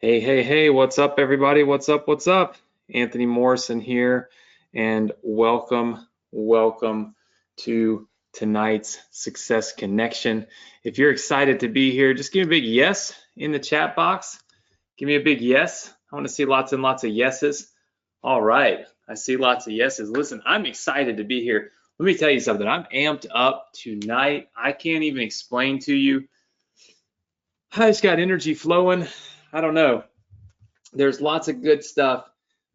Hey, hey, hey, what's up, everybody? What's up? What's up? Anthony Morrison here, and welcome to tonight's Success Connection. If you're excited to be here, just give me a big yes in the chat box. Give me a big yes. I want to see lots and lots of yeses. All right, I see lots of yeses. Listen, I'm excited to be here. Let me tell you something. I'm amped up tonight. I can't even explain to you. I just got energy flowing. I don't know. There's lots of good stuff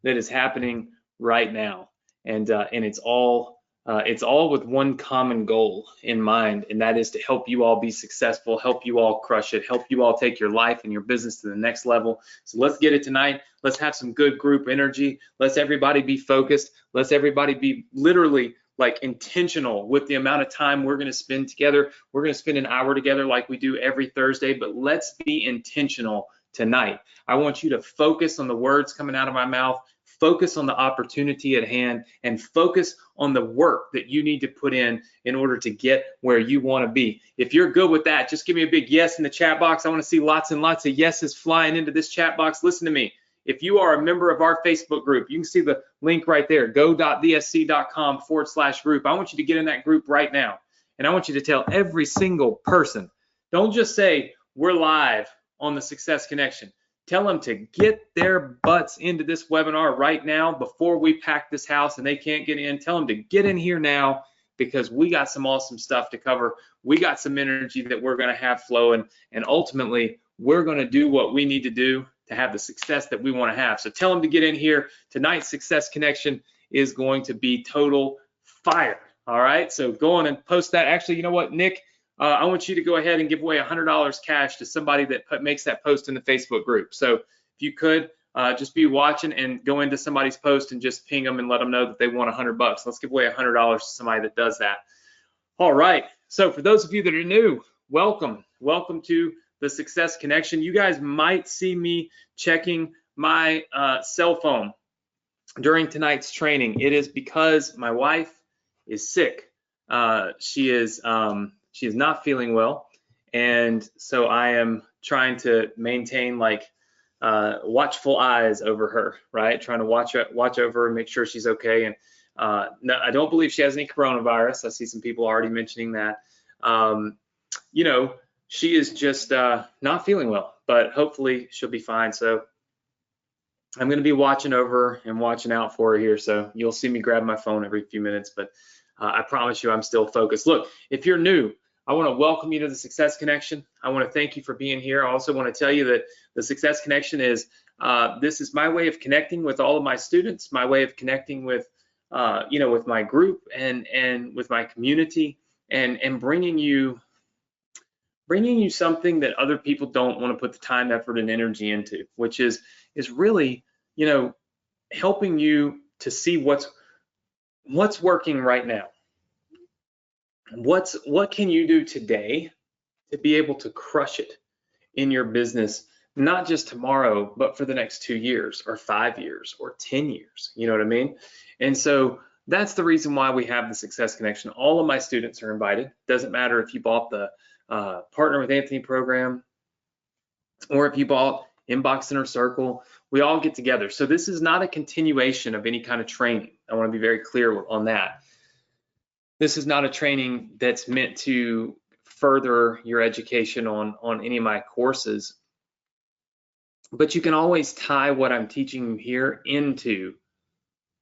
that is happening right now, and it's all with one common goal in mind, and that is to help you all be successful, help you all crush it, help you all take your life and your business to the next level. So let's get it tonight. Let's have some good group energy. Let's everybody be focused. Let's everybody be literally like intentional with the amount of time we're going to spend together. We're going to spend an hour together like we do every Thursday, but let's be intentional tonight. I want you to focus on the words coming out of my mouth, focus on the opportunity at hand, and focus on the work that you need to put in order to get where you want to be. If you're good with that, just give me a big yes in the chat box. I want to see lots and lots of yeses flying into this chat box. Listen to me. If you are a member of our Facebook group, you can see the link right there, go.dsc.com/group. I want you to get in that group right now. And I want you to tell every single person, don't just say we're live on the Success Connection. Tell them to get their butts into this webinar right now before we pack this house and they can't get in. Tell them to get in here now because we got some awesome stuff to cover. We got some energy that we're going to have flowing, and ultimately we're going to do what we need to do to have the success that we want to have. So tell them to get in here. Tonight's Success Connection is going to be total fire. All right, so go on and post that. Actually, you know what, Nick? I want you to go ahead and give away $100 cash to somebody that makes that post in the Facebook group. So if you could, just be watching and go into somebody's post and just ping them and let them know that they want $100. Let's give away $100 to somebody that does that. All right. So for those of you that are new, welcome to the Success Connection. You guys might see me checking my cell phone during tonight's training. It is because my wife is sick. She is not feeling well, and so I am trying to maintain like watchful eyes over her, right? Trying to watch over her and make sure she's okay. And no, I don't believe she has any coronavirus. I see some people already mentioning that. You know, she is just not feeling well, but hopefully she'll be fine. So I'm going to be watching over her and watching out for her here. So you'll see me grab my phone every few minutes, but I promise you I'm still focused. Look, if you're new, I want to welcome you to the Success Connection. I want to thank you for being here. I also want to tell you that the Success Connection is, this is my way of connecting with all of my students, my way of connecting with, with my group and with my community, and bringing you something that other people don't want to put the time, effort, and energy into, which is really, helping you to see what's working right now. What can you do today to be able to crush it in your business, not just tomorrow, but for the next 2 years or 5 years or 10 years, you know what I mean? And so that's the reason why we have the Success Connection. All of my students are invited. Doesn't matter if you bought the Partner with Anthony program or if you bought Inbox Inner Circle, we all get together. So this is not a continuation of any kind of training. I want to be very clear on that. This is not a training that's meant to further your education on any of my courses, but you can always tie what I'm teaching you here into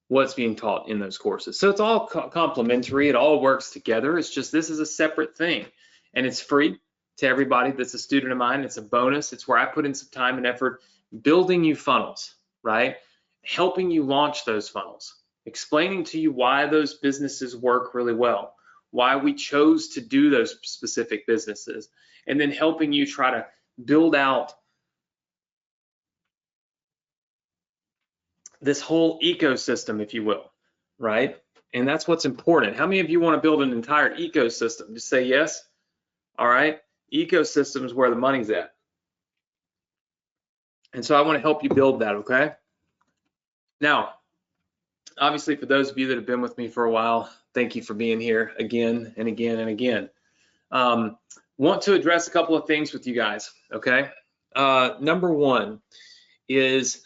what's being taught in those courses. So it's all complementary. It all works together. It's just this is a separate thing, and it's free to everybody that's a student of mine. It's a bonus. It's where I put in some time and effort building you funnels, right? Helping you launch those funnels, explaining to you why those businesses work really well, why we chose to do those specific businesses, and then helping you try to build out this whole ecosystem, if you will, right? And that's what's important. How many of you want to build an entire ecosystem? Just say yes. All right. Ecosystem is where the money's at. And so I want to help you build that, okay? Now, obviously, for those of you that have been with me for a while, thank you for being here again and again and again. Want to address a couple of things with you guys, okay? Number one, is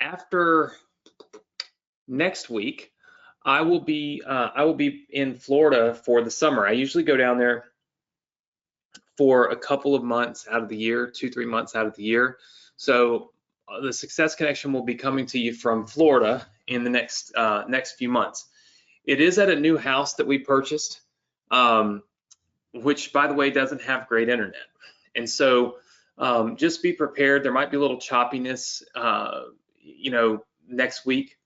after next week, I will be in Florida for the summer. I usually go down there for a couple of months out of the year, 2-3 months out of the year. So the Success Connection will be coming to you from Florida in the next few months. It is at a new house that we purchased, which, by the way, doesn't have great internet. And so just be prepared. There might be a little choppiness, next week,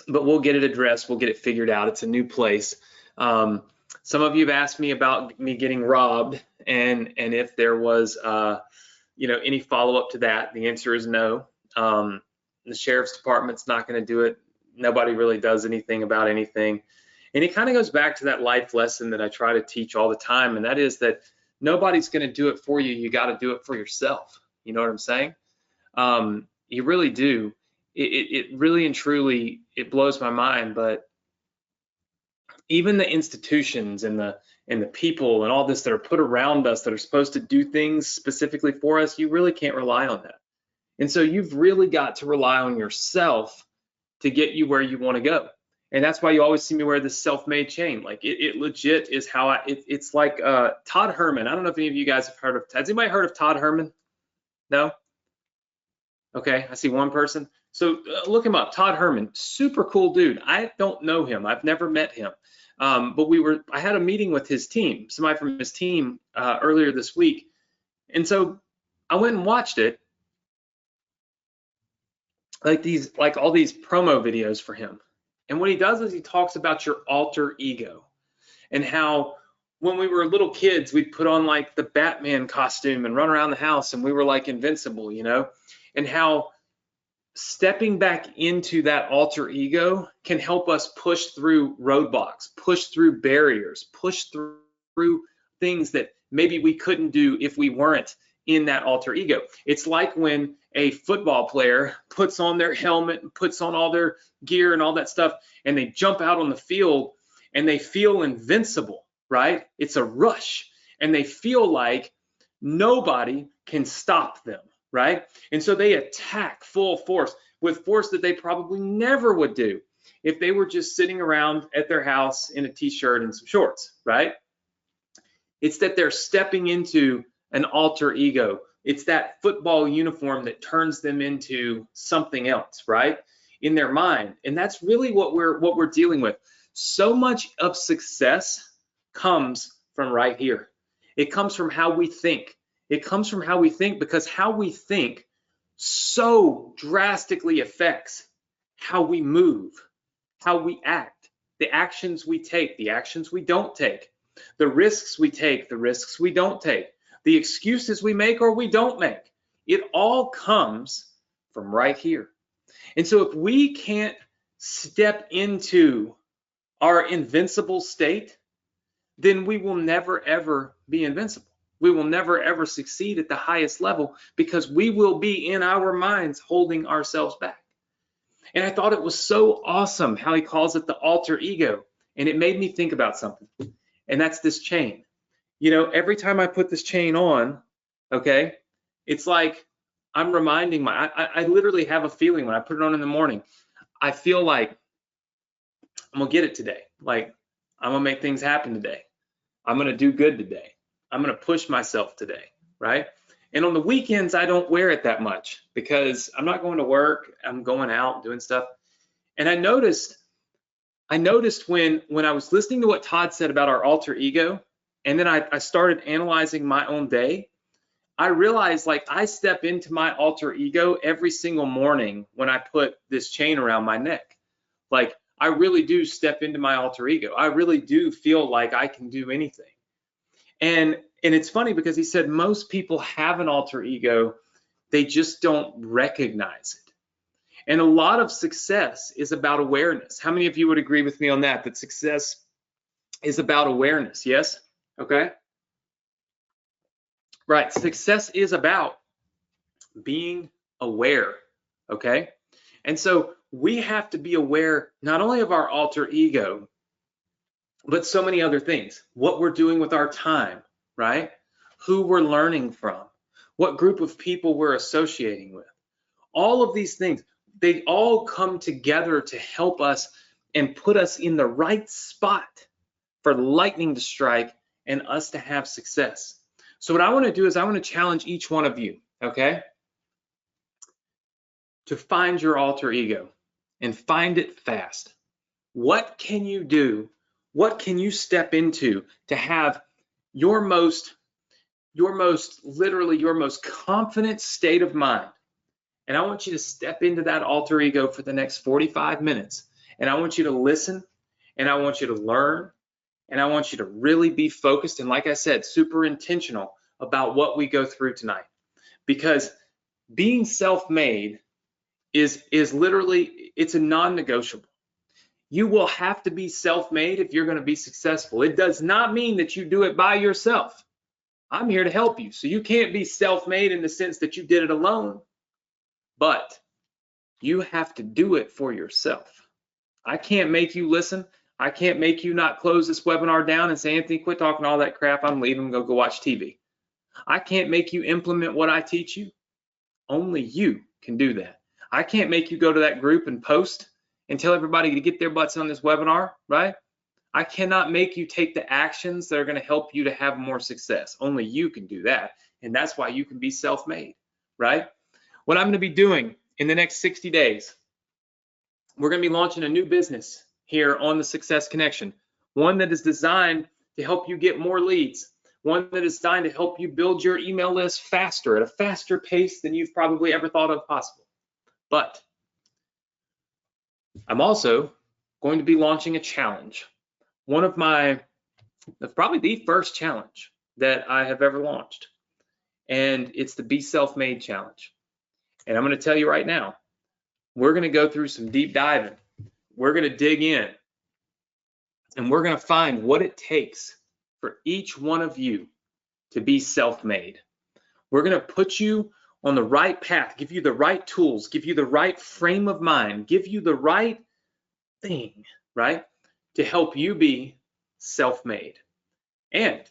but we'll get it addressed. We'll get it figured out. It's a new place. Some of you have asked me about me getting robbed, and if there was any follow-up to that. The answer is no. The sheriff's department's not going to do it. Nobody really does anything about anything. And it kind of goes back to that life lesson that I try to teach all the time, and that is that nobody's going to do it for you. You got to do it for yourself. You know what I'm saying? You really do. It really and truly, it blows my mind, but even the institutions and the people and all this that are put around us that are supposed to do things specifically for us, you really can't rely on that. And so you've really got to rely on yourself to get you where you want to go. And that's why you always see me wear this self-made chain. Like it legit is how it's like Todd Herman. I don't know if any of you guys have heard of, has anybody heard of Todd Herman? No? Okay, I see one person. So look him up, Todd Herman, super cool dude. I don't know him, I've never met him. But I had a meeting with his team, somebody from his team earlier this week. And so I went and watched it, like all these promo videos for him. And what he does is he talks about your alter ego and how when we were little kids, we'd put on like the Batman costume and run around the house and we were like invincible, and how stepping back into that alter ego can help us push through roadblocks, push through barriers, push through things that maybe we couldn't do if we weren't in that alter ego. It's like when a football player puts on their helmet and puts on all their gear and all that stuff, and they jump out on the field and they feel invincible, right? It's a rush, and they feel like nobody can stop them, right? And so they attack full force with force that they probably never would do if they were just sitting around at their house in a t-shirt and some shorts, right? It's that they're stepping into an alter ego. It's that football uniform that turns them into something else, right? In their mind. And that's really what we're dealing with. So much of success comes from right here. It comes from how we think. It comes from how we think, because how we think so drastically affects how we move, how we act, the actions we take, the actions we don't take, the risks we take, the risks we don't take, the excuses we make or we don't make. It all comes from right here. And so if we can't step into our invincible state, then we will never, ever be invincible. We will never, ever succeed at the highest level, because we will be in our minds holding ourselves back. And I thought it was so awesome how he calls it the alter ego. And it made me think about something. And that's this chain. Every time I put this chain on, okay, it's like I'm reminding I literally have a feeling when I put it on in the morning. I feel like I'm gonna get it today. Like I'm gonna make things happen today. I'm gonna do good today. I'm gonna push myself today, right? And on the weekends, I don't wear it that much because I'm not going to work. I'm going out doing stuff. And I noticed when I was listening to what Todd said about our alter ego, and then I started analyzing my own day, I realized like I step into my alter ego every single morning when I put this chain around my neck. Like I really do step into my alter ego. I really do feel like I can do anything. And it's funny because he said most people have an alter ego, they just don't recognize it. And a lot of success is about awareness. How many of you would agree with me on that, that success is about awareness? Yes? Okay. Right. Success is about being aware. Okay. And so we have to be aware not only of our alter ego, but so many other things. What we're doing with our time, right? Who we're learning from, what group of people we're associating with. All of these things, they all come together to help us and put us in the right spot for lightning to strike and us to have success. So what I want to do is I want to challenge each one of you, okay, to find your alter ego and find it fast. What can you do? What can you step into to have your most confident state of mind? And I want you to step into that alter ego for the next 45 minutes. And I want you to listen, and I want you to learn, and I want you to really be focused and, like I said, super intentional about what we go through tonight. Because being self-made is literally, it's a non-negotiable. You will have to be self-made if you're going to be successful. It does not mean that you do it by yourself. I'm here to help you. So you can't be self-made in the sense that you did it alone, but you have to do it for yourself. I can't make you listen. I can't make you not close this webinar down and say, Anthony, quit talking all that crap. I'm leaving, go watch TV. I can't make you implement what I teach you. Only you can do that. I can't make you go to that group and post and tell everybody to get their butts on this webinar, right? I cannot make you take the actions that are going to help you to have more success. Only you can do that. And that's why you can be self-made, right? What I'm going to be doing in the next 60 days, we're going to be launching a new business here on the Success Connection, one that is designed to help you get more leads, one that is designed to help you build your email list faster, at a faster pace than you've probably ever thought of possible. But I'm also going to be launching a challenge. One of my, probably the first challenge that I have ever launched. And it's the Be Self-Made Challenge. And I'm going to tell you right now, we're going to go through some deep diving. We're going to dig in. And we're going to find what it takes for each one of you to be self-made. We're going to put you on the right path, give you the right tools, give you the right frame of mind, give you the right thing, right, to help you be self-made. And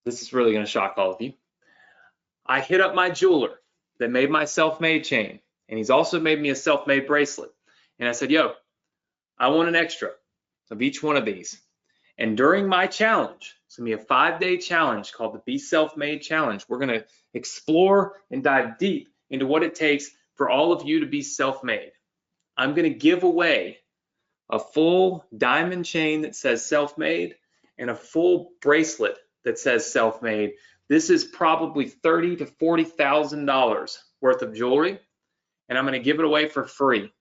this is really going to shock all of you. I hit up my jeweler that made my self-made chain, and he's also made me a self-made bracelet. And I said, yo, I want an extra of each one of these. And during my challenge, it's going to be a 5-day challenge called the Be Self-Made Challenge. We're going to explore and dive deep into what it takes for all of you to be self-made. I'm going to give away a full diamond chain that says self-made and a full bracelet that says self-made. This is probably $30,000 to $40,000 worth of jewelry, and I'm going to give it away for free,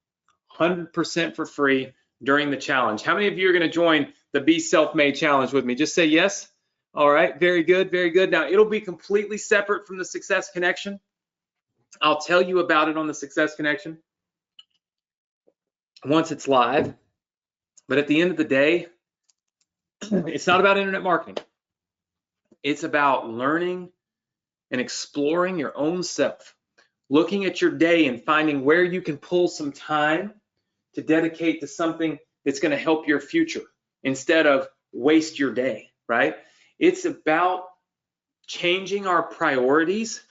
100% for free during the challenge. How many of you are going to join the Be Self-Made Challenge with me? Just say yes. All right, very good, very good. Now, it'll be completely separate from the Success Connection. I'll tell you about it on the Success Connection once it's live. But at the end of the day, it's not about internet marketing. It's about learning and exploring your own self, looking at your day and finding where you can pull some time to dedicate to something that's going to help your future instead of waste your day, right? It's about changing our priorities,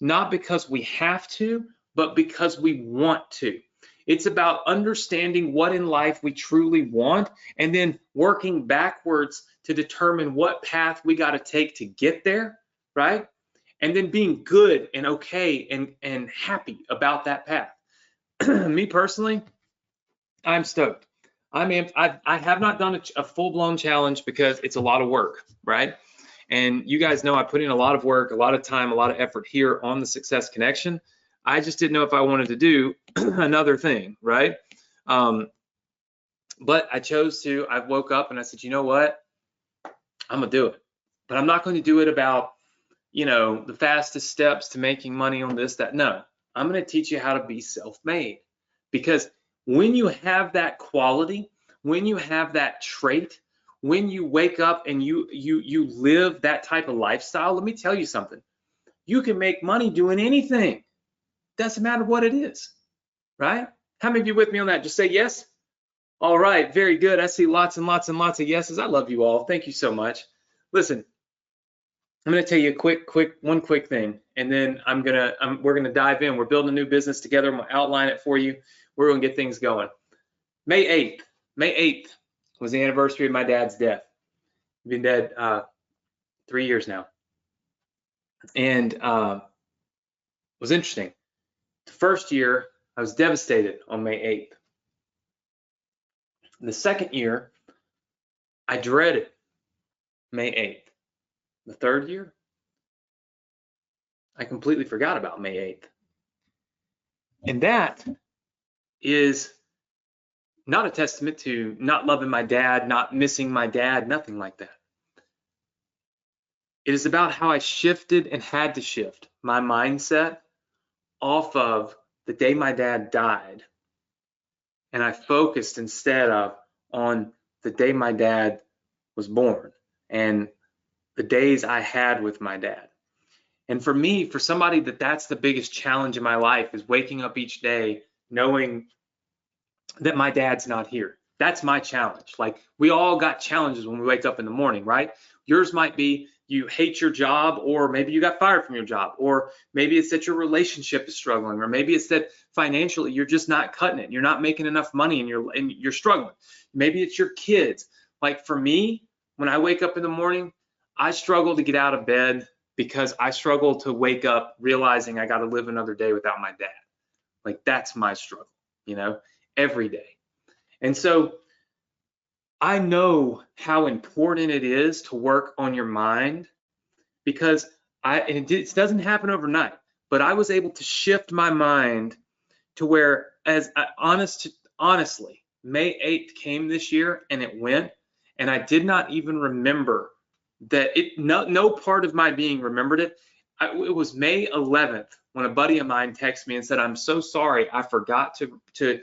not because we have to, but because we want to. It's about understanding what in life we truly want and then working backwards to determine what path we got to take to get there, right? And then being good and okay and happy about that path. Me personally, I'm stoked. I have not done a full-blown challenge because it's a lot of work, right? And you guys know I put in a lot of work, a lot of time, a lot of effort here on the Success Connection. I just didn't know if I wanted to do another thing, right? But I chose to. I woke up and I said, you know what? I'm gonna do it. But I'm not going to do it about, you know, the fastest steps to making money on this, that. No, I'm going to teach you how to be self-made. Because when you have that quality, when you have that trait, when you wake up and you live that type of lifestyle, let me tell you something. You can make money doing anything. Doesn't matter what it is, right? How many of you with me on that? Just say yes. All right, very good. I see lots and lots and lots of yeses. I love you all. Thank you so much. Listen, I'm going to tell you one quick thing, and then we're gonna dive in. We're building a new business together. I'm going to outline it for you. We're going to get things going. May 8th was the anniversary of my dad's death. He's been dead 3 years now, and it was interesting. The first year, I was devastated on May 8th. The second year, I dreaded May 8th. The third year, I completely forgot about May 8th. And that is not a testament to not loving my dad, not missing my dad, nothing like that. It is about how I shifted and had to shift my mindset off of the day my dad died, and I focused instead of on the day my dad was born and the days I had with my dad. And for me, for somebody that's the biggest challenge in my life, is waking up each day knowing that my dad's not here. That's my challenge. Like, we all got challenges when we wake up in the morning, right? Yours might be you hate your job, or maybe you got fired from your job, or maybe it's that your relationship is struggling, or maybe it's that financially you're just not cutting it. You're not making enough money and you're struggling. Maybe it's your kids. Like, for me, when I wake up in the morning, I struggle to get out of bed because I struggle to wake up realizing I got to live another day without my dad. Like, that's my struggle, every day. And so I know how important it is to work on your mind, because it doesn't happen overnight, but I was able to shift my mind to where, honestly, May 8th came this year and it went, and I did not even remember that no part of my being remembered it. It was May 11th when a buddy of mine texted me and said, "I'm so sorry, I forgot to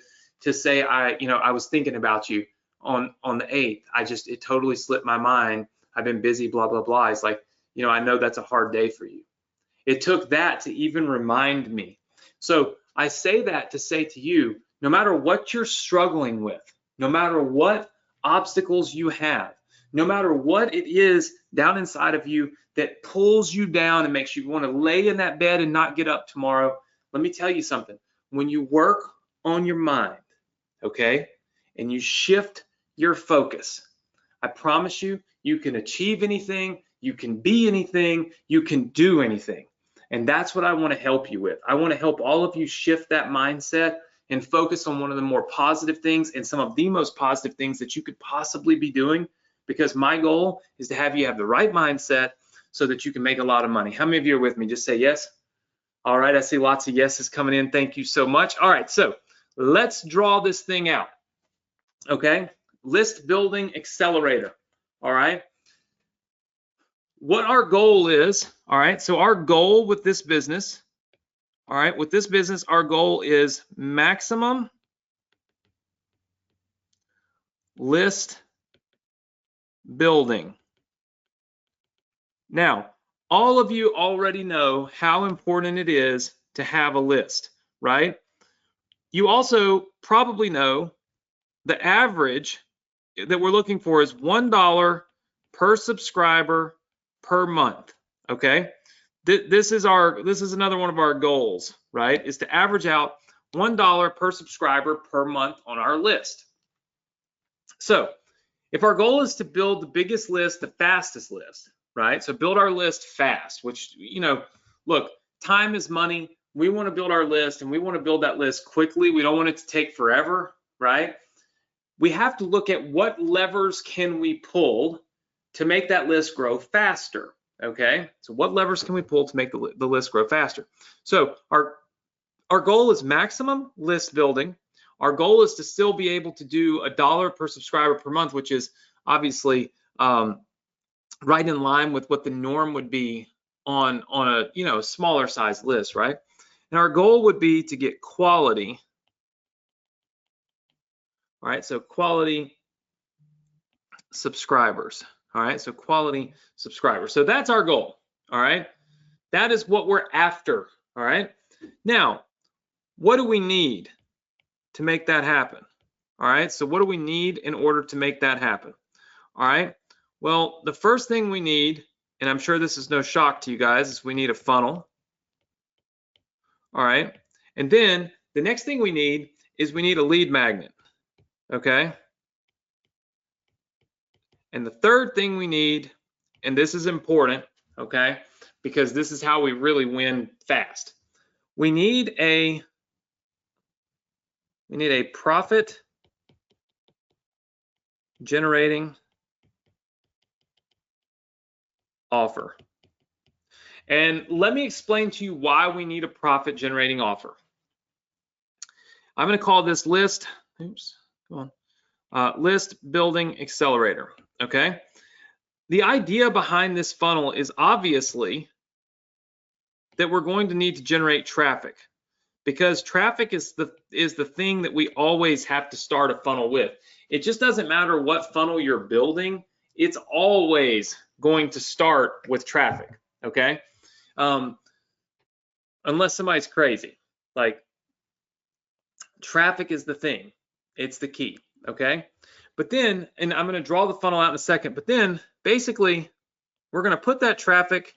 say I was thinking about you on the 8th. It totally slipped my mind. I've been busy, blah, blah, blah." It's like, I know that's a hard day for you. It took that to even remind me. So I say that to say to you, no matter what you're struggling with, no matter what obstacles you have, no matter what it is down inside of you that pulls you down and makes you want to lay in that bed and not get up tomorrow, let me tell you something. When you work on your mind, okay, and you shift your focus, I promise you, you can achieve anything, you can be anything, you can do anything. And that's what I want to help you with. I want to help all of you shift that mindset and focus on one of the more positive things and some of the most positive things that you could possibly be doing, because my goal is to have you have the right mindset so that you can make a lot of money. How many of you are with me? Just say yes. All right, I see lots of yeses coming in. Thank you so much. All right, so let's draw this thing out, okay? List building accelerator, all right? What our goal is, all right, so our goal with this business, all right, our goal is maximum list building. Now, all of you already know how important it is to have a list, right? You also probably know the average that we're looking for is $1 per subscriber per month, okay? This is another one of our goals, right? Is to average out $1 per subscriber per month on our list. So if our goal is to build the biggest list, the fastest list, right? So build our list fast, which, look, time is money. We want to build our list, and we want to build that list quickly. We don't want it to take forever, right? We have to look at what levers can we pull to make that list grow faster, okay? So what levers can we pull to make the list grow faster? So our goal is maximum list building. Our goal is to still be able to do $1 per subscriber per month, which is obviously right in line with what the norm would be on a smaller size list, right? And our goal would be to get quality. All right, so quality subscribers. All right, so quality subscribers. So that's our goal. All right, that is what we're after. All right, now what do we need to make that happen? All right, so what do we need in order to make that happen? All right, well, the first thing we need and I'm sure this is no shock to you guys, is we need a funnel. All right. And then the next thing we need is we need a lead magnet. Okay. And the third thing we need, and this is important, okay, because this is how we really win fast. We need a profit generating offer. And let me explain to you why we need a profit generating offer. I'm going to call this list, list building accelerator, okay? The idea behind this funnel is obviously that we're going to need to generate traffic, because traffic is the thing that we always have to start a funnel with. It just doesn't matter what funnel you're building, it's always going to start with traffic, okay? Unless somebody's crazy. Like, traffic is the thing. It's the key, okay? But then, and I'm going to draw the funnel out in a second, but then basically we're going to put that traffic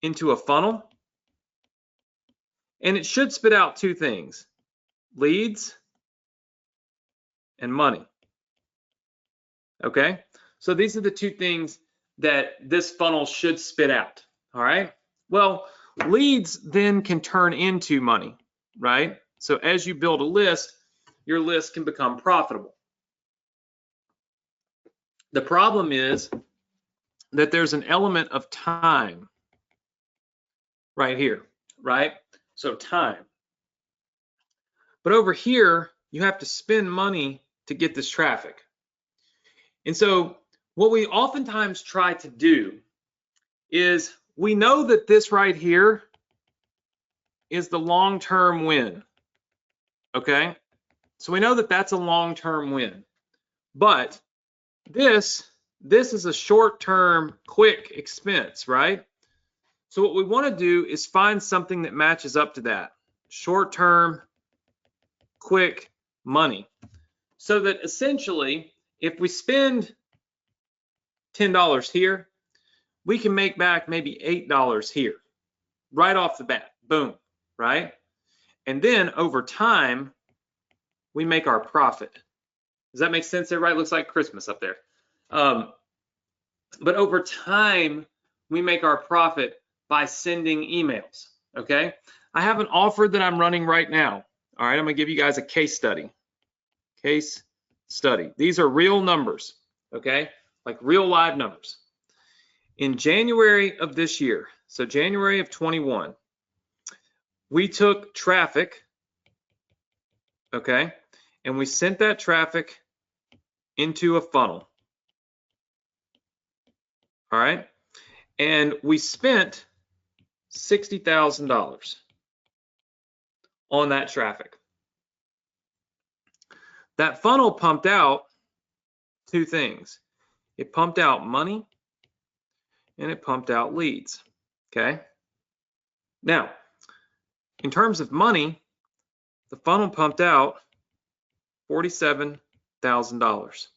into a funnel, and it should spit out two things: leads and money. Okay? So these are the two things that this funnel should spit out. All right? Well, leads then can turn into money, right? So as you build a list, your list can become profitable. The problem is that there's an element of time right here, right? So time. But over here, you have to spend money to get this traffic. And so what we oftentimes try to do is, we know that this right here is the long-term win, okay? So we know that that's a long-term win. But this is a short-term quick expense, right? So what we want to do is find something that matches up to that. Short-term, quick money. So that essentially, if we spend $10 here, we can make back maybe $8 here, right off the bat, boom, right? And then over time, we make our profit. Does that make sense? Everybody looks like Christmas up there. But over time, we make our profit by sending emails, okay? I have an offer that I'm running right now. All right, I'm gonna give you guys a case study. Case study. These are real numbers, okay? Like real live numbers. In January of this year, so January of 21, we took traffic, okay, and we sent that traffic into a funnel. All right, and we spent $60,000 on that traffic. That funnel pumped out two things. It pumped out money and it pumped out leads, okay? Now, in terms of money, the funnel pumped out $47,000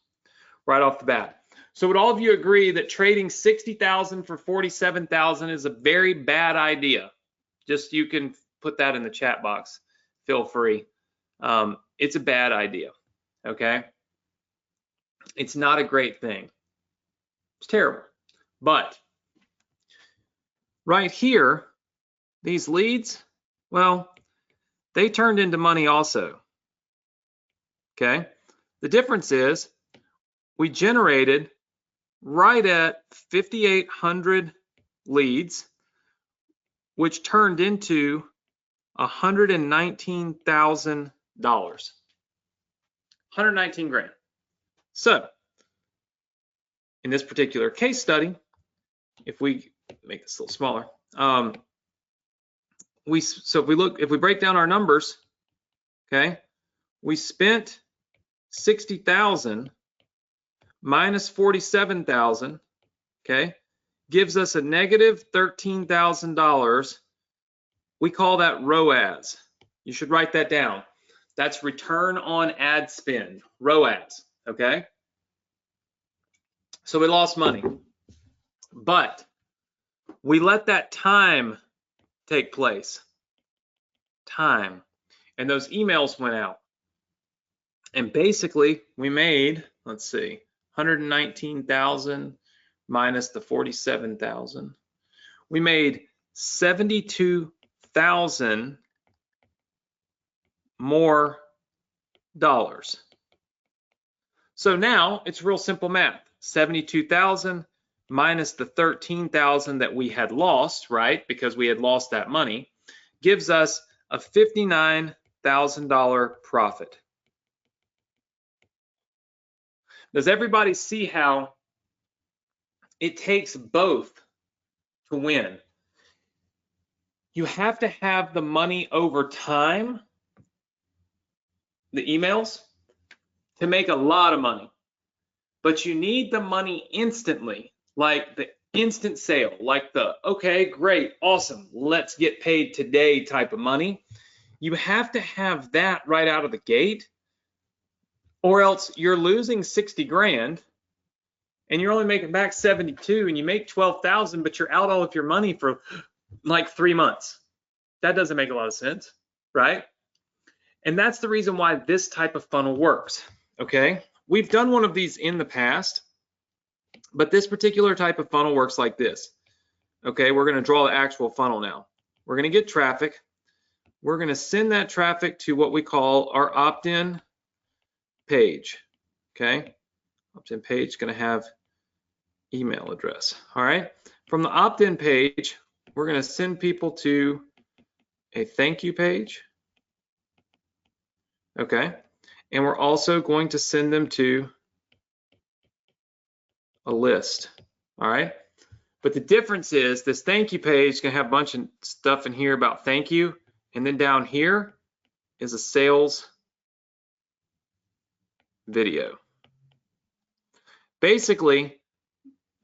right off the bat. So would all of you agree that trading $60,000 for $47,000 is a very bad idea? Just, you can put that in the chat box, feel free. It's a bad idea, okay? It's not a great thing. It's terrible. But right here, these leads, well, they turned into money also, okay? The difference is we generated right at 5,800 leads, which turned into $119,000. 119 grand. So in this particular case study, if we make this a little smaller, if we break down our numbers, okay, we spent 60,000 minus 47,000, okay, gives us a negative $13,000. We call that ROAS. You should write that down. That's return on ad spend, ROAS, okay? So we lost money. But we let that time take place. Time. And those emails went out. And basically, we made, let's see, 119,000 minus the 47,000. We made 72,000 more dollars. So now it's real simple math. 72,000 minus the 13,000 that we had lost, right? Because we had lost that money, gives us a $59,000 profit. Does everybody see how it takes both to win? You have to have the money over time, the emails, to make a lot of money. But you need the money instantly, like the instant sale, like the, okay, great, awesome, let's get paid today type of money. You have to have that right out of the gate, or else you're losing 60 grand and you're only making back 72 and you make 12,000, but you're out all of your money for like 3 months. That doesn't make a lot of sense, right? And that's the reason why this type of funnel works, okay? We've done one of these in the past, but this particular type of funnel works like this, okay? We're gonna draw the actual funnel now. We're gonna get traffic. We're gonna send that traffic to what we call our opt-in page, okay? Opt-in page is gonna have email address, all right? From the opt-in page, we're gonna send people to a thank you page, okay? And we're also going to send them to a list, all right? But the difference is this thank you page is gonna have a bunch of stuff in here about thank you, and then down here is a sales video. Basically,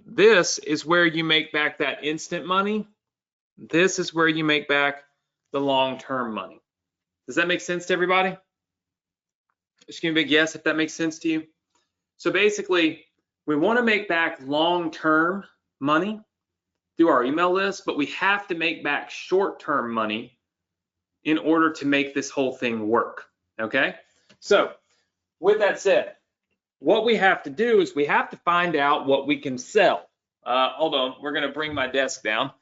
this is where you make back that instant money. This is where you make back the long-term money. Does that make sense to everybody? Just give me a big yes if that makes sense to you. So basically, we want to make back long-term money through our email list, but we have to make back short-term money in order to make this whole thing work, okay? So with that said, what we have to do is we have to find out what we can sell. Hold on, we're gonna bring my desk down.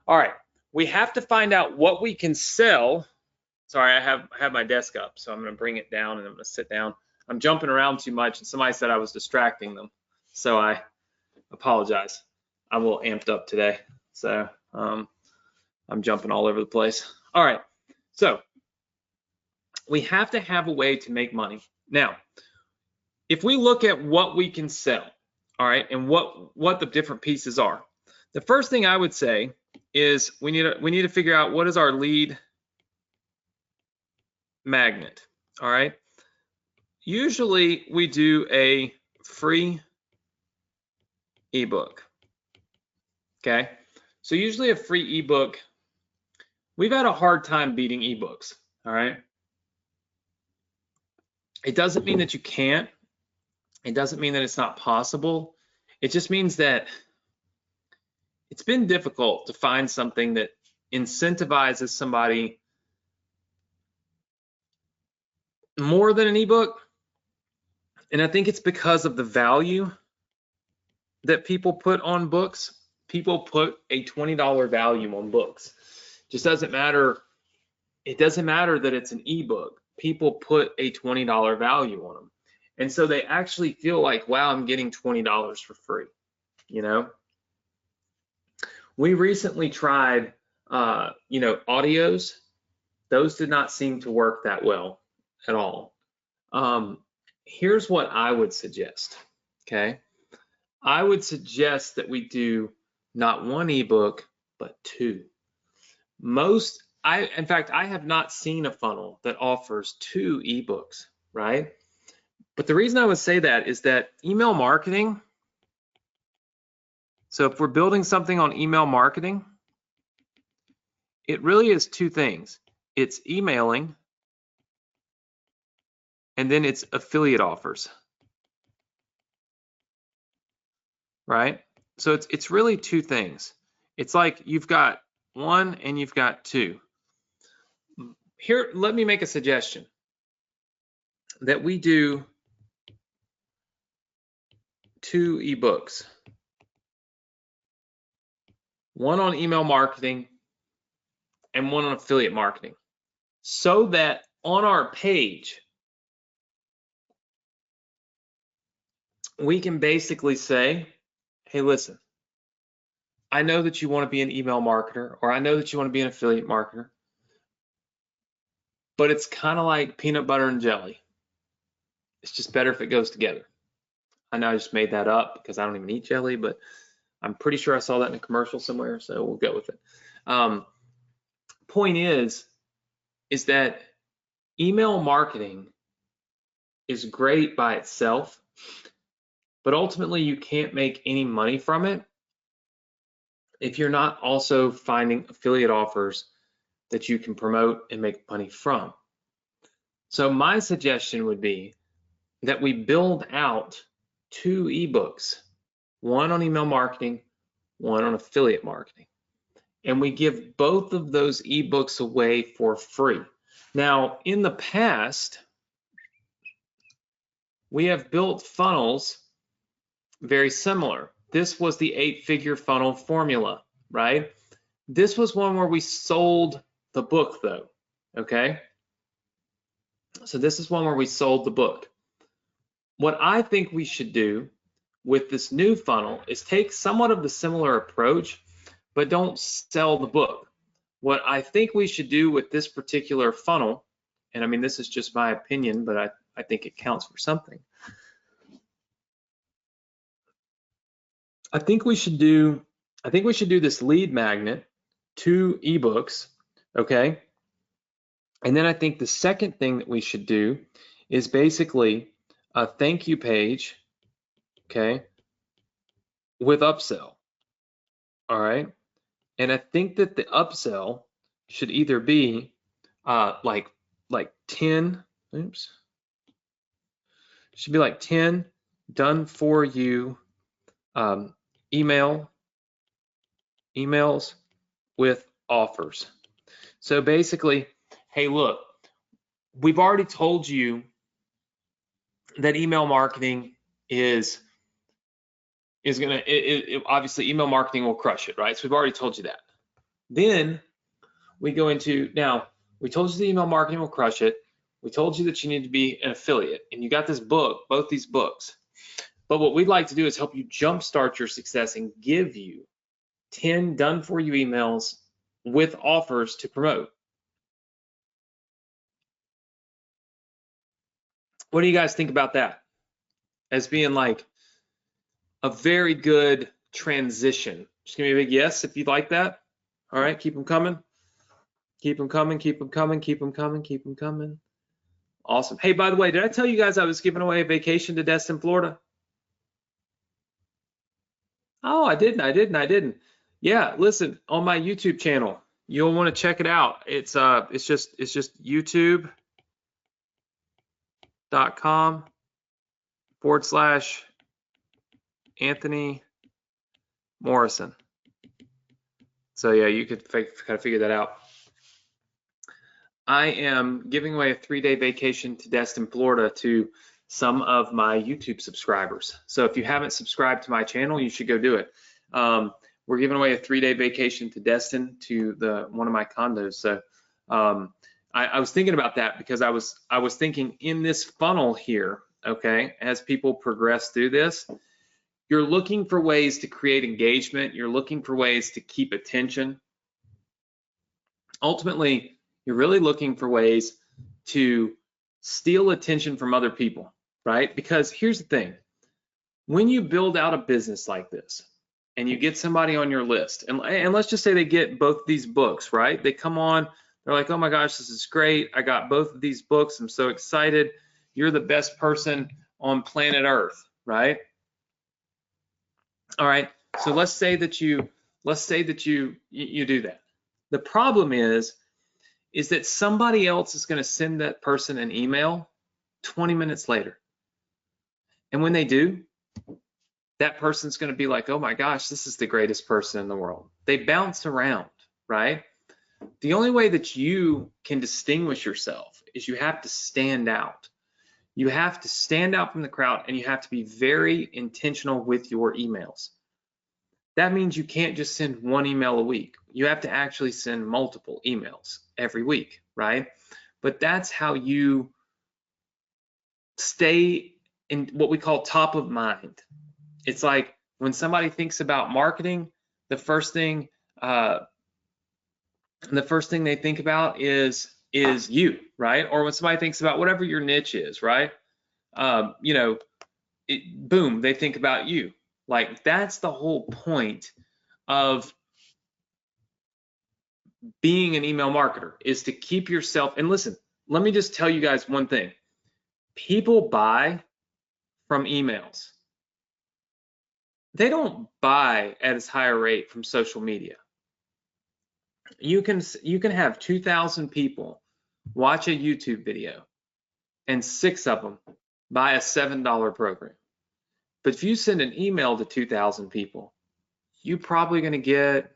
All right, we have to find out what we can sell. Sorry, I have my desk up, so I'm gonna bring it down and I'm gonna sit down. I'm jumping around too much and somebody said I was distracting them. So I apologize. I'm a little amped up today. So I'm jumping all over the place. All right, so we have to have a way to make money. Now, if we look at what we can sell, all right, and what the different pieces are, the first thing I would say is we need to figure out what is our lead magnet, all right? Usually we do a free ebook, okay? So usually a free ebook, we've had a hard time beating ebooks, all right? It doesn't mean that you can't. It doesn't mean that it's not possible. It just means that it's been difficult to find something that incentivizes somebody more than an ebook. And I think it's because of the value that people put on books. People put a $20 value on books. Just doesn't matter. It doesn't matter that it's an ebook. People put a $20 value on them. And so they actually feel like, wow, I'm getting $20 for free, you know? We recently tried, audios. Those did not seem to work that well at all. Here's what I would suggest, okay? I would suggest that we do not one ebook, but two. In fact, I have not seen a funnel that offers 2 ebooks, right? But the reason I would say that is that email marketing, so if we're building something on email marketing, it really is 2 things. It's emailing, and then it's affiliate offers, right? So it's really two things. It's like you've got one and you've got two. Here, let me make a suggestion that we do 2 ebooks. One on email marketing and one on affiliate marketing. So that on our page, we can basically say, hey, listen, I know that you want to be an email marketer, or I know that you want to be an affiliate marketer, but it's kind of like peanut butter and jelly. It's just better if it goes together. I know I just made that up because I don't even eat jelly, but I'm pretty sure I saw that in a commercial somewhere, so we'll go with it. Point is that email marketing is great by itself, but ultimately you can't make any money from it if you're not also finding affiliate offers that you can promote and make money from. So my suggestion would be that we build out 2 ebooks, one on email marketing, one on affiliate marketing. And we give both of those ebooks away for free. Now, in the past, we have built funnels very similar. This was the 8-figure funnel formula, right? This was one where we sold the book though, okay? So this is one where we sold the book. What I think we should do with this new funnel is take somewhat of the similar approach, but don't sell the book. What I think we should do with this particular funnel, and I mean, this is just my opinion, but I think it counts for something. I think we should do this lead magnet, 2 ebooks, okay? And then I think the second thing that we should do is basically a thank you page, okay, with upsell, all right? And I think that the upsell should either be like 10, should be like 10 done for you emails with offers. So basically, hey, look, we've already told you that email marketing is gonna, obviously email marketing will crush it, right? So we've already told you that. Then we go into, now we told you the email marketing will crush it. We told you that you need to be an affiliate, and you got this book, both these books. But what we'd like to do is help you jumpstart your success and give you 10 done for you emails with offers to promote. What do you guys think about that as being like a very good transition? Just give me a big yes if you'd like that. All right, keep them coming. Keep them coming, keep them coming, keep them coming, keep them coming. Awesome. Hey, by the way, did I tell you guys I was giving away a vacation to Destin, Florida? Oh, I didn't. Yeah, listen, on my YouTube channel, you'll want to check it out. It's just youtube.com/Anthony Morrison. So yeah, you could kind of figure that out. I am giving away a 3-day vacation to Destin, Florida to some of my YouTube subscribers. So if you haven't subscribed to my channel, you should go do it. We're giving away a 3-day vacation to Destin to one of my condos. So I was thinking about that because I was thinking in this funnel here, okay, as people progress through this, you're looking for ways to create engagement. You're looking for ways to keep attention. Ultimately, you're really looking for ways to steal attention from other people, right? Because here's the thing. When you build out a business like this and you get somebody on your list, and let's just say they get both these books, right? They come on, they're like, oh my gosh, this is great. I got both of these books. I'm so excited. You're the best person on planet Earth, right? All right. So let's say that you do that. The problem is that somebody else is going to send that person an email 20 minutes later. And when they do, that person's going to be like, oh my gosh, this is the greatest person in the world. They bounce around, right? The only way that you can distinguish yourself is you have to stand out. You have to stand out from the crowd, and you have to be very intentional with your emails. That means you can't just send one email a week. You have to actually send multiple emails every week, right? But that's how you stay in what we call top of mind. It's like when somebody thinks about marketing, the first thing they think about is you, right? Or when somebody thinks about whatever your niche is, right? Boom, they think about you. Like, that's the whole point of being an email marketer, is to keep yourself. And listen, let me just tell you guys one thing. People buy from emails. They don't buy at as high a rate from social media. You can have 2,000 people watch a YouTube video and 6 of them buy a $7 program. But if you send an email to 2,000 people, you're probably going to get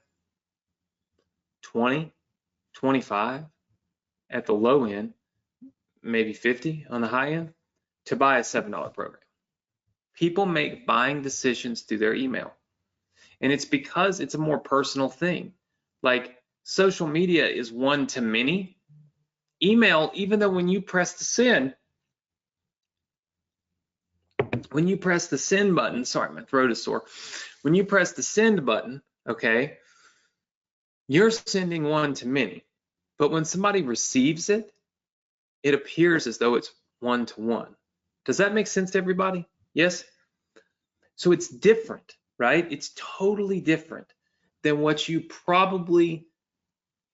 20, 25 at the low end, maybe 50 on the high end, to buy a $7 program. People make buying decisions through their email. And it's because it's a more personal thing. Like, social media is one to many. Email, even though when you press the send button, sorry, my throat is sore. When you press the send button, okay, you're sending one to many. But when somebody receives it, it appears as though it's one to one. Does that make sense to everybody? Yes? So it's different, right? It's totally different than what you probably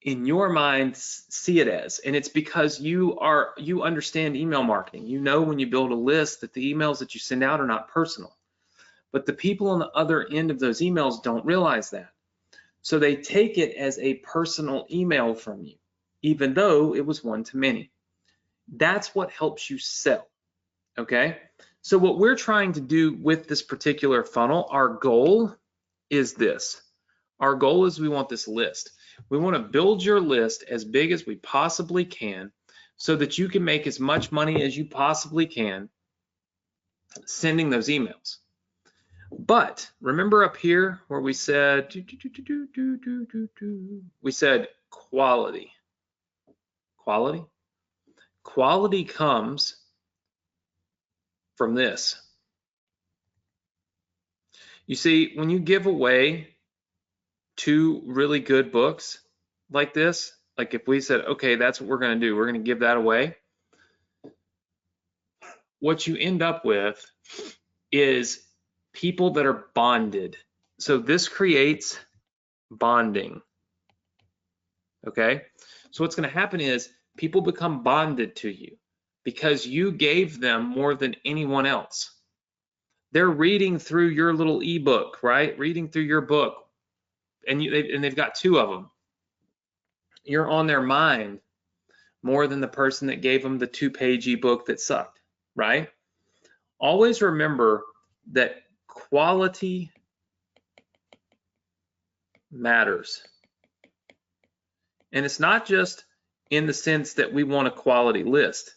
in your mind see it as. And it's because you understand email marketing. You know, when you build a list, that the emails that you send out are not personal. But the people on the other end of those emails don't realize that. So they take it as a personal email from you, even though it was one to many. That's what helps you sell, okay? So what we're trying to do with this particular funnel, our goal is this. Our goal is we want this list. We want to build your list as big as we possibly can so that you can make as much money as you possibly can sending those emails. But remember up here where we said, quality. Quality comes from this. You see, when you give away 2 really good books like this, like if we said, okay, that's what we're going to do, we're going to give that away, what you end up with is people that are bonded. So this creates bonding, okay? So what's going to happen is people become bonded to you because you gave them more than anyone else. They're reading through your little ebook, right? Reading through your book, and they've got 2 of them. You're on their mind more than the person that gave them the 2-page ebook that sucked, right? Always remember that quality matters. And it's not just in the sense that we want a quality list.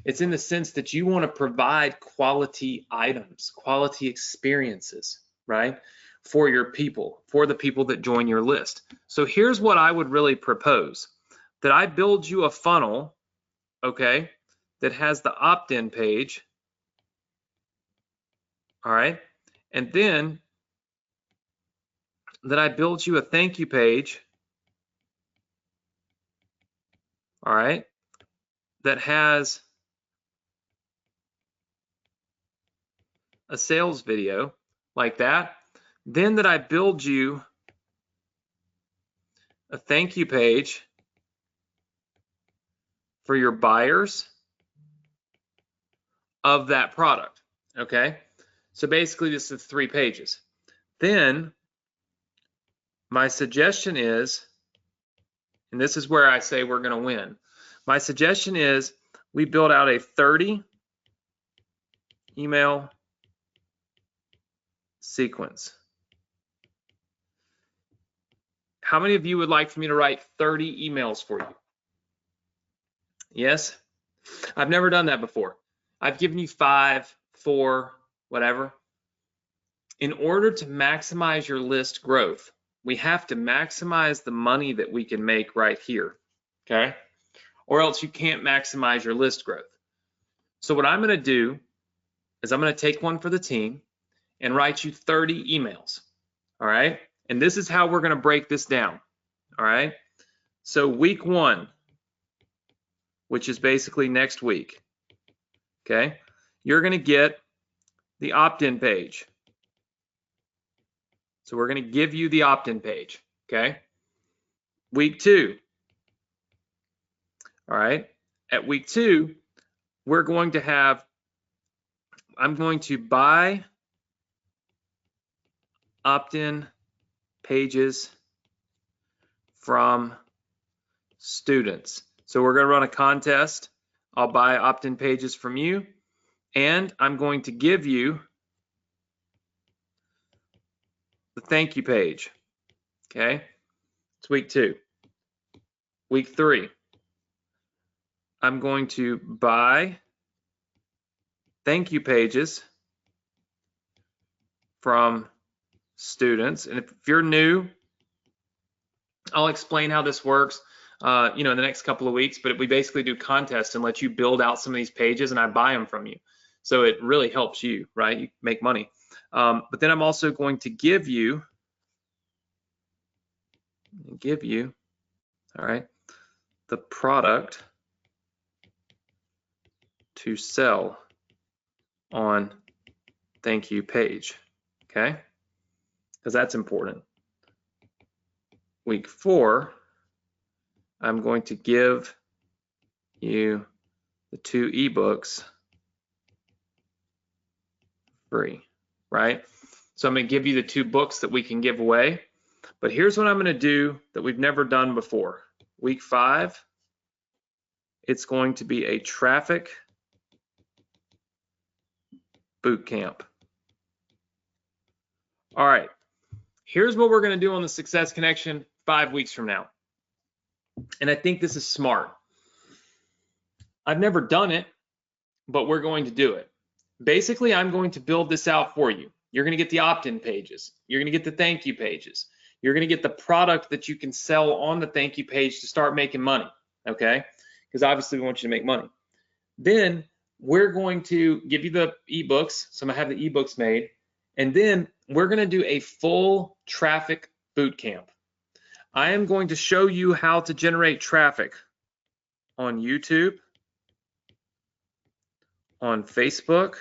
It's in the sense that you want to provide quality items, quality experiences, right? For your people, for the people that join your list. So here's what I would really propose, that I build you a funnel, okay, that has the opt-in page, all right, and then that I build you a thank you page, all right, that has a sales video like that, then that I build you a thank you page for your buyers of that product, okay? So basically this is 3 pages. Then my suggestion is, and this is where I say we're going to win, my suggestion is we build out a 30 email sequence. How many of you would like for me to write 30 emails for you? Yes? I've never done that before. I've given you 5, 4, whatever. In order to maximize your list growth, we have to maximize the money that we can make right here, okay? Or else you can't maximize your list growth. So what I'm going to do is I'm going to take one for the team and write you 30 emails, all right? And this is how we're going to break this down, all right? So week 1, which is basically next week, okay? You're going to get the opt-in page. So we're going to give you the opt-in page, okay? Week 2, all right? At week 2, we're going to have, I'm going to buy opt-in pages from students. So we're going to run a contest. I'll buy opt-in pages from you, and I'm going to give you the thank you page, okay? It's week 2. Week 3, I'm going to buy thank you pages from students. And if you're new, I'll explain how this works, in the next couple of weeks, but we basically do contests and let you build out some of these pages and I buy them from you. So it really helps you, right? You make money. But then I'm also going to give you, all right, the product to sell on thank you page, okay? Because that's important. Week 4, I'm going to give you the 2 ebooks free, right? So I'm going to give you the 2 books that we can give away. But here's what I'm going to do that we've never done before. Week 5, it's going to be a traffic boot camp. All right, here's what we're going to do on the Success Connection 5 weeks from now. And I think this is smart. I've never done it, but we're going to do it. Basically, I'm going to build this out for you. You're going to get the opt-in pages. You're going to get the thank you pages. You're going to get the product that you can sell on the thank you page to start making money, okay? Because obviously we want you to make money. Then we're going to give you the ebooks. So I'm going to have the ebooks made. And then we're going to do a full traffic boot camp. I am going to show you how to generate traffic on YouTube, on Facebook,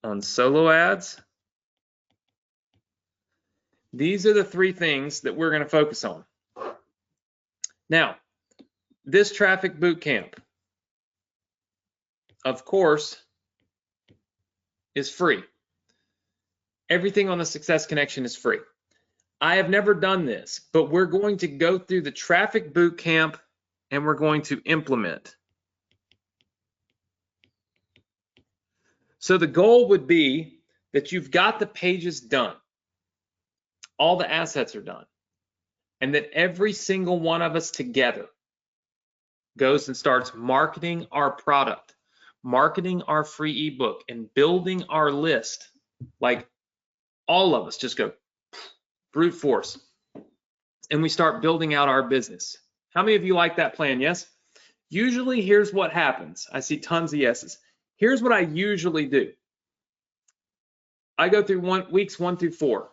on solo ads. These are the 3 things that we're going to focus on. Now, this traffic boot camp, of course, is free. Everything on the Success Connection is free. I have never done this, but we're going to go through the traffic boot camp and we're going to implement. So the goal would be that you've got the pages done. All the assets are done. And that every single one of us together goes and starts marketing our product, marketing our free ebook, and building our list. Like all of us just go brute force. And we start building out our business. How many of you like that plan? Yes? Usually, here's what happens. I see tons of yeses. Here's what I usually do. I go through weeks 1 through 4,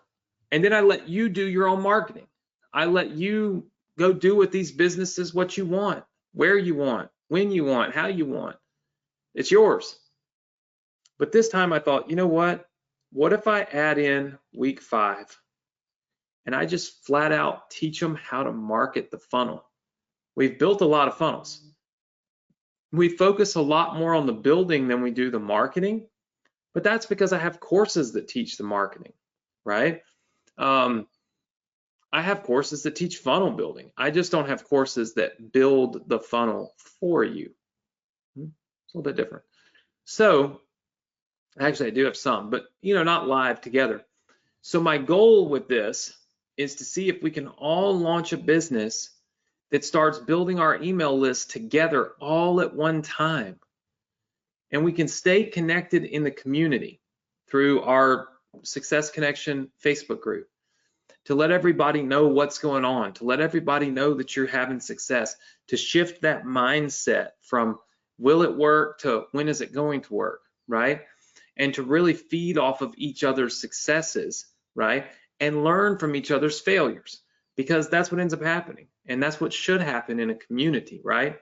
and then I let you do your own marketing. I let you go do with these businesses what you want, where you want, when you want, how you want. It's yours. But this time I thought, you know what? What if I add in week 5 and I just flat out teach them how to market the funnel? We've built a lot of funnels. We focus a lot more on the building than we do the marketing, but that's because I have courses that teach the marketing, right? I have courses that teach funnel building. I just don't have courses that build the funnel for you. It's a little bit different. So Actually, I do have some, but not live together. So my goal with this is to see if we can all launch a business that starts building our email list together all at one time. And we can stay connected in the community through our Success Connection Facebook group to let everybody know what's going on, to let everybody know that you're having success, to shift that mindset from will it work to when is it going to work, right? And to really feed off of each other's successes, right? And learn from each other's failures, because that's what ends up happening. And that's what should happen in a community, right?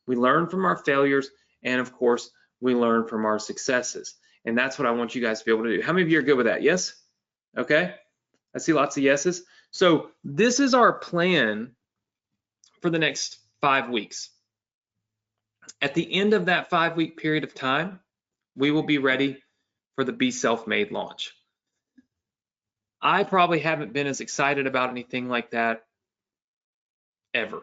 We learn from our failures, and of course, we learn from our successes. And that's what I want you guys to be able to do. How many of you are good with that? Yes? Okay. I see lots of yeses. So this is our plan for the next 5 weeks. At the end of that 5-week period of time, we will be ready for the Be Self-Made launch. I probably haven't been as excited about anything like that ever.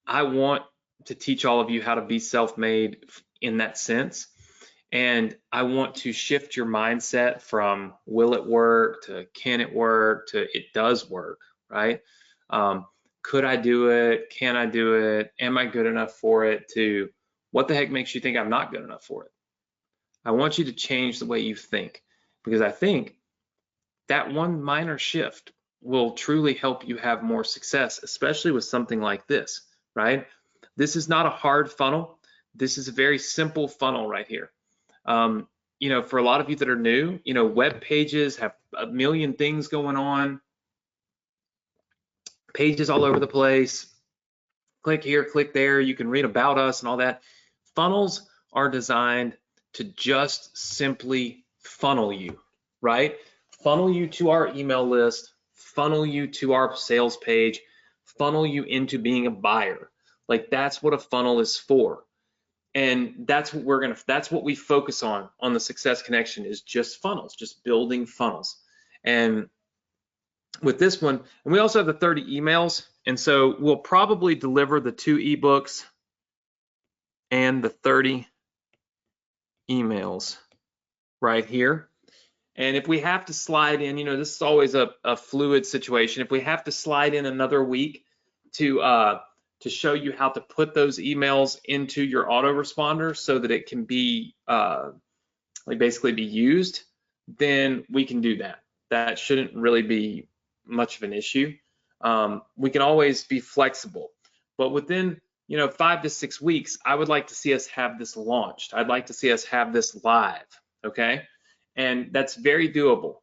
I want to teach all of you how to be self-made in that sense. And I want to shift your mindset from will it work to can it work to it does work, right? Could I do it? Can I do it? Am I good enough for it? To what the heck makes you think I'm not good enough for it? I want you to change the way you think, because I think that one minor shift will truly help you have more success, especially with something like this, right? This is not a hard funnel. This is a very simple funnel right here. For a lot of you that are new, web pages have a million things going on, pages all over the place. Click here, click there. You can read about us and all that. Funnels are designed to just simply funnel you, right? Funnel you to our email list, funnel you to our sales page, funnel you into being a buyer. Like, that's what a funnel is for. And that's what we focus on the Success Connection, is just funnels, just building funnels. And with this one, and we also have the 30 emails. And so we'll probably deliver the 2 ebooks and the 30 emails right here. And if we have to slide in, this is always a fluid situation. If we have to slide in another week to show you how to put those emails into your autoresponder so that it can be basically be used, then we can do that. That shouldn't really be much of an issue. We can always be flexible, but within 5 to 6 weeks, I would like to see us have this launched. I'd like to see us have this live, okay? And that's very doable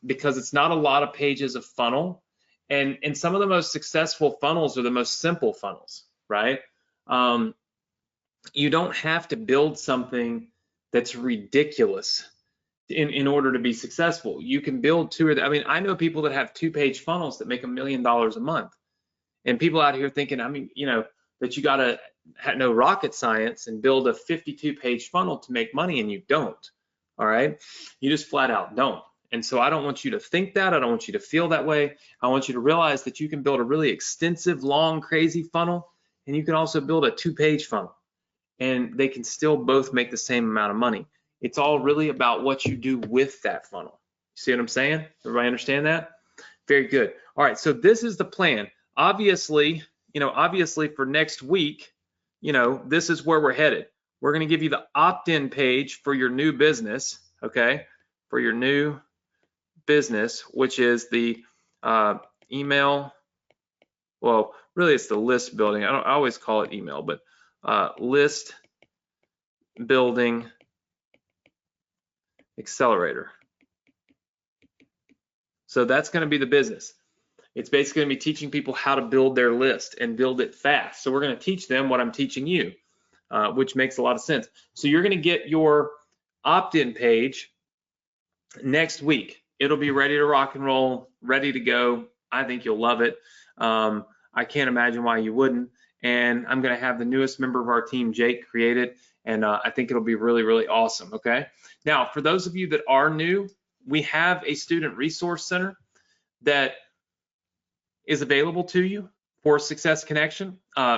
because it's not a lot of pages of funnel. And some of the most successful funnels are the most simple funnels, right? You don't have to build something that's ridiculous in order to be successful. You can build I know people that have 2-page funnels that make $1 million a month. And people out here thinking, that you gotta know rocket science and build a 52-page funnel to make money, and you don't, all right? You just flat out don't. And so I don't want you to think that. I don't want you to feel that way. I want you to realize that you can build a really extensive, long, crazy funnel, and you can also build a 2-page funnel, and they can still both make the same amount of money. It's all really about what you do with that funnel. You see what I'm saying? Everybody understand that? Very good. All right, so this is the plan. Obviously for next week, this is where we're headed. We're going to give you the opt-in page for your new business, okay? For your new business, which is the email. Well, really, it's the list building. I always call it email, but list building accelerator. So that's going to be the business. It's basically going to be teaching people how to build their list and build it fast. So we're going to teach them what I'm teaching you, which makes a lot of sense. So you're going to get your opt-in page next week. It'll be ready to rock and roll, ready to go. I think you'll love it. I can't imagine why you wouldn't. And I'm going to have the newest member of our team, Jake, create it. And I think it'll be really, really awesome. Okay. Now, for those of you that are new, we have a student resource center that is available to you for Success Connection.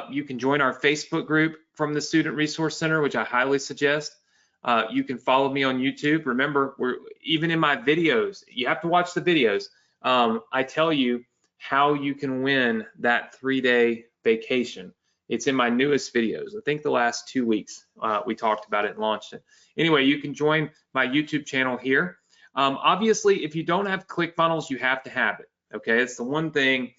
You can join our Facebook group from the Student Resource Center, which I highly suggest. You can follow me on YouTube. Remember, even in my videos, you have to watch the videos. I tell you how you can win that 3-day vacation. It's in my newest videos. I think the last 2 weeks we talked about it and launched it. Anyway, you can join my YouTube channel here. Obviously, if you don't have ClickFunnels, you have to have it. Okay, it's the one thing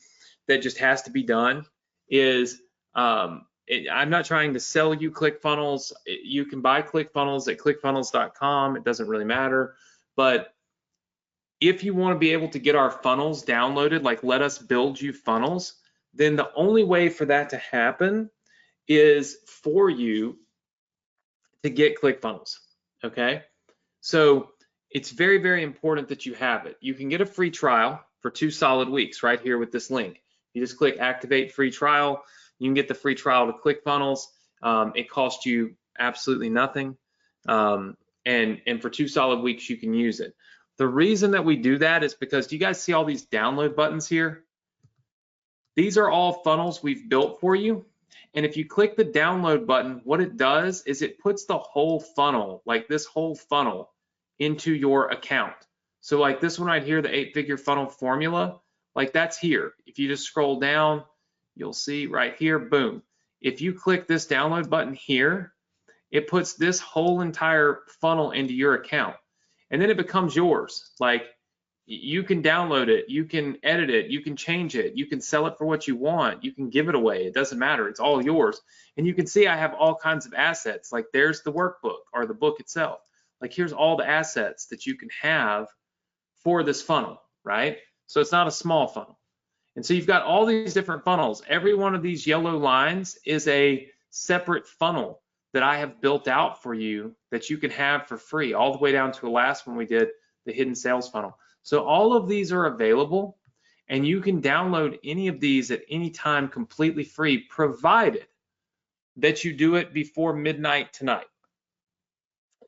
that just has to be done. Is I'm not trying to sell you ClickFunnels. You can buy ClickFunnels at clickfunnels.com. It doesn't really matter. But if you want to be able to get our funnels downloaded, like let us build you funnels, then the only way for that to happen is for you to get ClickFunnels. Okay, so it's very, very important that you have it. You can get a free trial for 2 solid weeks right here with this link. You just click activate free trial. You can get the free trial to ClickFunnels. It costs you absolutely nothing. And for 2 solid weeks, you can use it. The reason that we do that is because, do you guys see all these download buttons here? These are all funnels we've built for you. And if you click the download button, what it does is it puts the whole funnel, like this whole funnel, into your account. So like this one right here, the 8-figure funnel formula, like that's here. If you just scroll down, you'll see right here, boom. If you click this download button here, it puts this whole entire funnel into your account. And then it becomes yours. Like you can download it, you can edit it, you can change it, you can sell it for what you want, you can give it away. It doesn't matter, it's all yours. And you can see I have all kinds of assets. Like there's the workbook or the book itself. Like here's all the assets that you can have for this funnel, right? So it's not a small funnel. And so you've got all these different funnels. Every one of these yellow lines is a separate funnel that I have built out for you that you can have for free, all the way down to the last one we did, the hidden sales funnel. So all of these are available, and you can download any of these at any time completely free, provided that you do it before midnight tonight.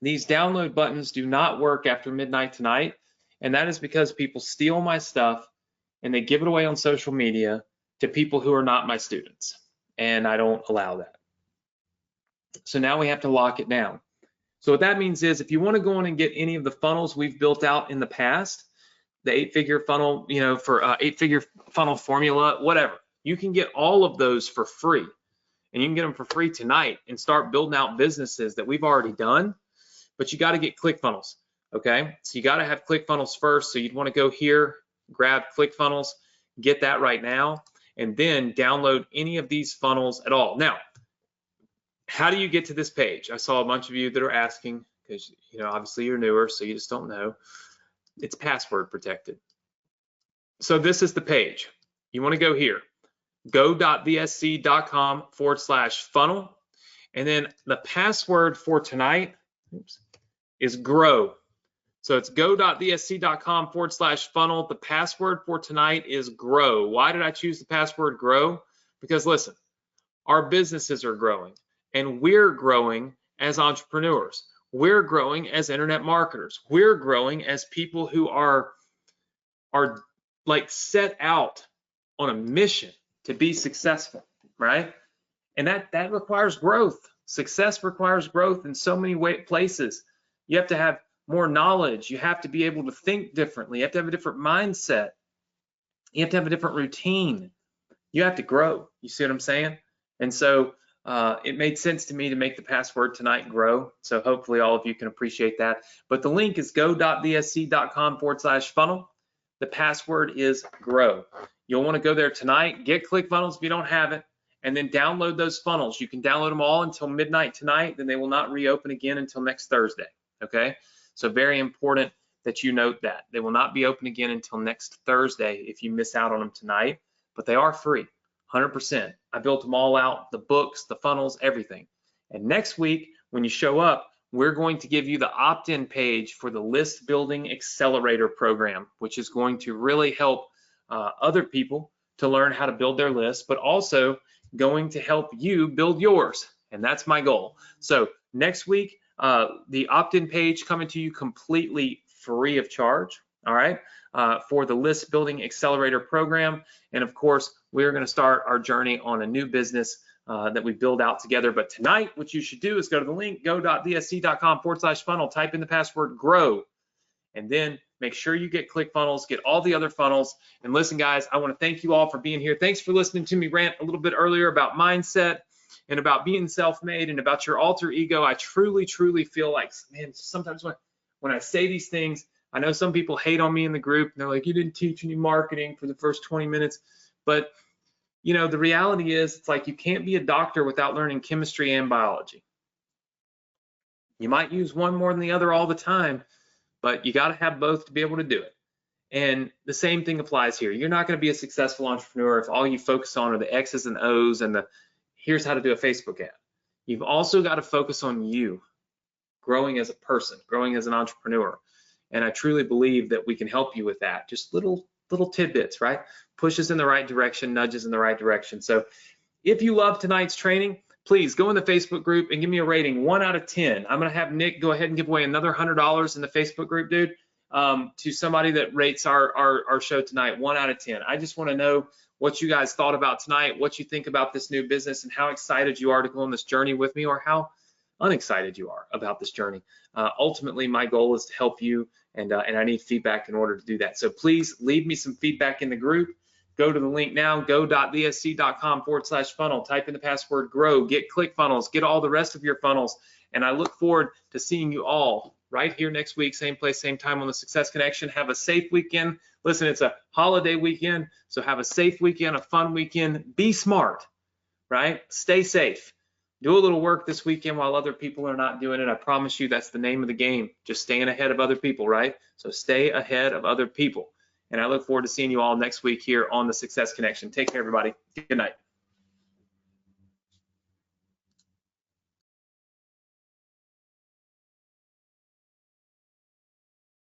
These download buttons do not work after midnight tonight, and that is because people steal my stuff and they give it away on social media to people who are not my students, and I don't allow that. So now we have to lock it down. So what that means is if you want to go in and get any of the funnels we've built out in the past, the 8-figure funnel, for 8-figure funnel formula, whatever, you can get all of those for free, and you can get them for free tonight and start building out businesses that we've already done. But you got to get ClickFunnels, okay? So you got to have ClickFunnels first. So you'd want to go here, grab ClickFunnels, get that right now, and then download any of these funnels at all. Now, how do you get to this page? I saw a bunch of you that are asking because, obviously you're newer, so you just don't know. It's password protected. So this is the page. You want to go here, go.vsc.com/funnel, and then the password for tonight is grow. So it's go.vsc.com/funnel. The password for tonight is grow. Why did I choose the password grow? Because listen, our businesses are growing, and we're growing as entrepreneurs. We're growing as internet marketers. We're growing as people who are like set out on a mission to be successful, right? And that requires growth. Success requires growth in so many places. You have to have more knowledge. You have to be able to think differently. You have to have a different mindset. You have to have a different routine. You have to grow. You see what I'm saying? And so it made sense to me to make the password tonight grow. So hopefully all of you can appreciate that. But the link is go.vsc.com/funnel. The password is grow. You'll want to go there tonight, get ClickFunnels if you don't have it, and then download those funnels. You can download them all until midnight tonight, then they will not reopen again until next Thursday, okay? So very important that you note that. They will not be open again until next Thursday if you miss out on them tonight, but they are free, 100%. I built them all out, the books, the funnels, everything. And next week, when you show up, we're going to give you the opt-in page for the List Building Accelerator program, which is going to really help other people to learn how to build their list, but also going to help you build yours. And that's my goal. So next week, the opt-in page coming to you completely free of charge, all right, for the List Building Accelerator program. And of course, we're going to start our journey on a new business that we build out together. But tonight, what you should do is go to the link, go.vsc.com/funnel, type in the password GROW, and then make sure you get ClickFunnels, get all the other funnels. And listen, guys, I want to thank you all for being here. Thanks for listening to me rant a little bit earlier about mindset and about being self-made and about your alter ego. I truly, truly feel like, man, sometimes when I say these things, I know some people hate on me in the group, and they're like, you didn't teach any marketing for the first 20 minutes. But, you know, the reality is, it's like you can't be a doctor without learning chemistry and biology. You might use one more than the other all the time, but you got to have both to be able to do it. And the same thing applies here. You're not going to be a successful entrepreneur if all you focus on are the X's and O's and the here's how to do a Facebook ad. You've also got to focus on you growing as a person, growing as an entrepreneur. And I truly believe that we can help you with that. Just little tidbits, right? Pushes in the right direction, nudges in the right direction. So if you love tonight's training, please go in the Facebook group and give me a rating 1 out of 10. I'm going to have Nick go ahead and give away another $100 in the Facebook group, dude, to somebody that rates our show tonight 1 out of 10. I just want to know what you guys thought about tonight, what you think about this new business, and how excited you are to go on this journey with me, or how unexcited you are about this journey. Ultimately, my goal is to help you, and I need feedback in order to do that. So please leave me some feedback in the group. Go to the link now, go.vsc.com/funnel, type in the password GROW, get ClickFunnels, get all the rest of your funnels, and I look forward to seeing you all right here next week, same place, same time on the Success Connection. Have a safe weekend. Listen, it's a holiday weekend, so have a safe weekend, a fun weekend. Be smart, right? Stay safe. Do a little work this weekend while other people are not doing it. I promise you that's the name of the game, just staying ahead of other people, right? So stay ahead of other people. And I look forward to seeing you all next week here on the Success Connection. Take care, everybody. Good night.